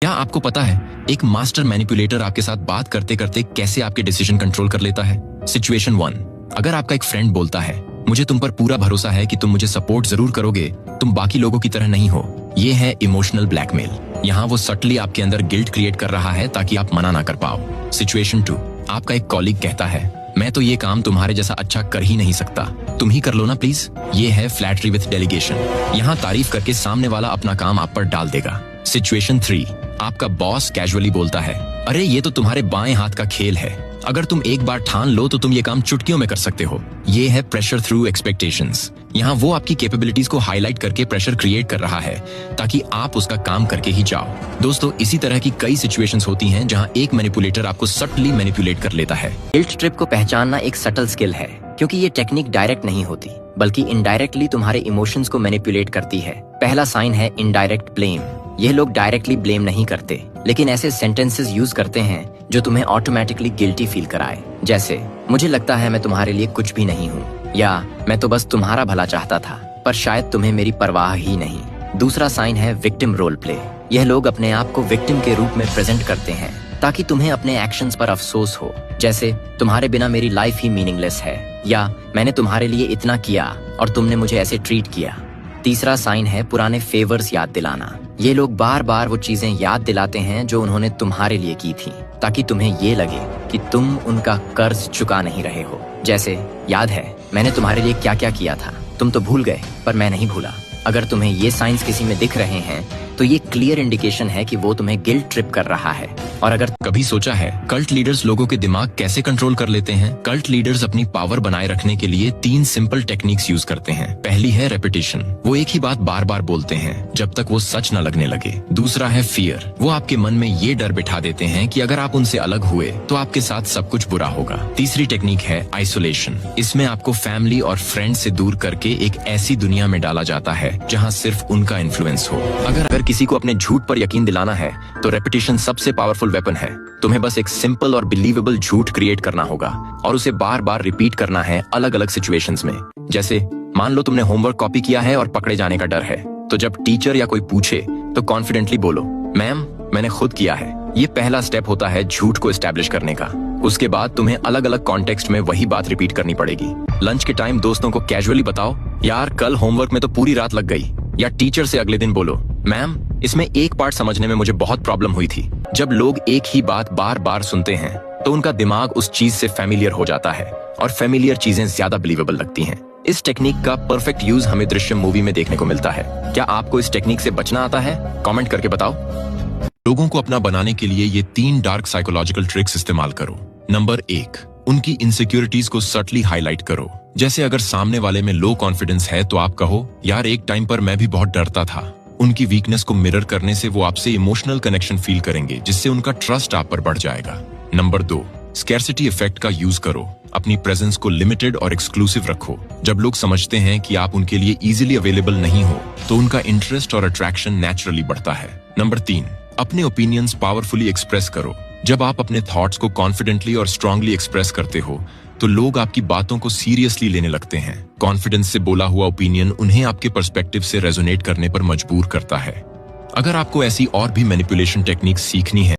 क्या आपको पता है एक मास्टर मैनिपुलेटर आपके साथ बात करते करते कैसे आपके डिसीजन कंट्रोल कर लेता है? सिचुएशन 1, अगर आपका एक फ्रेंड बोलता है मुझे तुम पर पूरा भरोसा है कि तुम मुझे सपोर्ट जरूर करोगे, तुम बाकी लोगों की तरह नहीं हो। ये है इमोशनल ब्लैकमेल। यहाँ वो सटली आपके अंदर गिल्ट क्रिएट कर रहा है ताकि आप मना ना कर पाओ। सिचुएशन 2, आपका एक कॉलीग कहता है मैं तो ये काम तुम्हारे जैसा अच्छा कर ही नहीं सकता, तुम ही कर लो ना प्लीज। ये है फ्लैटरी विथ डेलीगेशन। यहाँ तारीफ करके सामने वाला अपना काम आप पर डाल देगा। सिचुएशन 3, आपका बॉस कैजुअली बोलता है अरे ये तो तुम्हारे बाएं हाथ का खेल है, अगर तुम एक बार ठान लो तो तुम ये काम चुटकियों में कर सकते हो। ये है प्रेशर थ्रू एक्सपेक्टेशंस। यहाँ वो आपकी कैपेबिलिटीज को हाईलाइट करके प्रेशर क्रिएट कर रहा है ताकि आप उसका काम करके ही जाओ। दोस्तों, इसी तरह की कई सिचुएशंस होती हैं जहाँ एक मैनिपुलेटर आपको सटली मैनिपुलेट कर लेता है। गिल्ट ट्रिप को पहचानना एक सटल स्किल है, क्योंकि ये टेक्निक डायरेक्ट नहीं होती बल्कि इनडायरेक्टली तुम्हारे इमोशंस को मैनिपुलेट करती है। पहला साइन है इनडायरेक्ट ब्लेम। ये लोग डायरेक्टली ब्लेम नहीं करते, लेकिन ऐसे सेंटेंसेस यूज करते हैं जो तुम्हें ऑटोमेटिकली गिल्टी फील कराए, जैसे मुझे लगता है मैं तुम्हारे लिए कुछ भी नहीं हूँ, या मैं तो बस तुम्हारा भला चाहता था पर शायद तुम्हें मेरी परवाह ही नहीं। दूसरा साइन है विक्टिम रोल प्ले। यह लोग अपने आप को विक्टिम के रूप में प्रेजेंट करते हैं ताकि तुम्हें अपने एक्शंस पर अफसोस हो, जैसे तुम्हारे बिना मेरी लाइफ ही मीनिंगलेस है, या मैंने तुम्हारे लिए इतना किया और तुमने मुझे ऐसे ट्रीट किया। तीसरा साइन है पुराने फेवर्स याद दिलाना। ये लोग बार बार वो चीजें याद दिलाते हैं जो उन्होंने तुम्हारे लिए की थी, ताकि तुम्हें ये लगे कि तुम उनका कर्ज चुका नहीं रहे हो। जैसे याद है मैंने तुम्हारे लिए क्या क्या किया था, तुम तो भूल गए पर मैं नहीं भूला। अगर तुम्हें ये साइंस किसी में दिख रहे हैं तो ये क्लियर इंडिकेशन है कि वो तुम्हें गिल्ट ट्रिप कर रहा है। और अगर कभी सोचा है कल्ट लीडर्स लोगों के दिमाग कैसे कंट्रोल कर लेते हैं? कल्ट लीडर्स अपनी पावर बनाए रखने के लिए 3 सिंपल टेक्निक्स यूज करते हैं। पहली है रेपिटेशन। वो एक ही बात बार बार बोलते हैं जब तक वो सच न लगने लगे। दूसरा है फियर। वो आपके मन में ये डर बिठा देते हैं कि अगर आप उनसे अलग हुए तो आपके साथ सब कुछ बुरा होगा। तीसरी टेक्निक है आइसोलेशन। इसमें आपको फैमिली और फ्रेंड से दूर करके एक ऐसी दुनिया में डाला जाता है जहाँ सिर्फ उनका इन्फ्लुएंस हो। अगर किसी को अपने झूठ पर यकीन दिलाना है तो रेपिटेशन सबसे पावरफुल वेपन है। तुम्हें बस एक सिंपल और बिलीवेबल झूठ क्रिएट करना होगा और उसे बार बार रिपीट करना है अलग अलग सिचुएशंस में। जैसे मान लो तुमने होमवर्क कॉपी किया है और पकड़े जाने का डर है, तो जब टीचर या कोई पूछे तो कॉन्फिडेंटली बोलो मैम मैंने खुद किया है। ये पहला स्टेप होता है झूठ को एस्टैब्लिश करने का। उसके बाद तुम्हें अलग अलग कॉन्टेक्स्ट में वही बात रिपीट करनी पड़ेगी। लंच के टाइम दोस्तों को कैजुअली बताओ यार कल होमवर्क में तो पूरी रात लग गई, या टीचर से अगले दिन बोलो मैम इसमें एक पार्ट समझने में मुझे बहुत प्रॉब्लम हुई थी। जब लोग एक ही बात बार बार सुनते हैं तो उनका दिमाग उस चीज से फेमिलियर हो जाता है और फेमिलियर चीजें ज्यादा बिलीवेबल लगती हैं। इस टेक्निक का परफेक्ट यूज हमें दृश्यम मूवी में देखने को मिलता है। क्या आपको इस टेक्निक से बचना आता है? कमेंट करके बताओ। लोगों को अपना बनाने के लिए ये 3 डार्क साइकोलॉजिकल ट्रिक्स इस्तेमाल करो। नंबर 1, उनकी इनसिक्योरिटीज को सटली हाईलाइट करो। जैसे अगर सामने वाले में लो कॉन्फिडेंस है तो आप कहो यार एक टाइम पर मैं भी बहुत डरता था। उनकी वीकनेस को मिरर करने से वो आपसे इमोशनल कनेक्शन फील करेंगे, जिससे उनका ट्रस्ट आप पर बढ़ जाएगा। नंबर 2, स्कैर्सिटी इफेक्ट का यूज करो। अपनी प्रेजेंस को लिमिटेड और एक्सक्लूसिव रखो। जब लोग समझते हैं कि आप उनके लिए इजीली अवेलेबल नहीं हो तो उनका इंटरेस्ट और अट्रैक्शन नेचुरली बढ़ता है। नंबर 3, अपने ओपिनियंस पावरफुली एक्सप्रेस करो। जब आप अपने थॉट्स को कॉन्फिडेंटली और स्ट्रांगली एक्सप्रेस करते हो तो लोग आपकी बातों को सीरियसली लेने लगते हैं। कॉन्फिडेंस से बोला हुआ ओपिनियन उन्हें आपके पर्सपेक्टिव से रेजोनेट करने पर मजबूर करता है। अगर आपको ऐसी और भी मैनिपुलेशन टेक्निक्स सीखनी है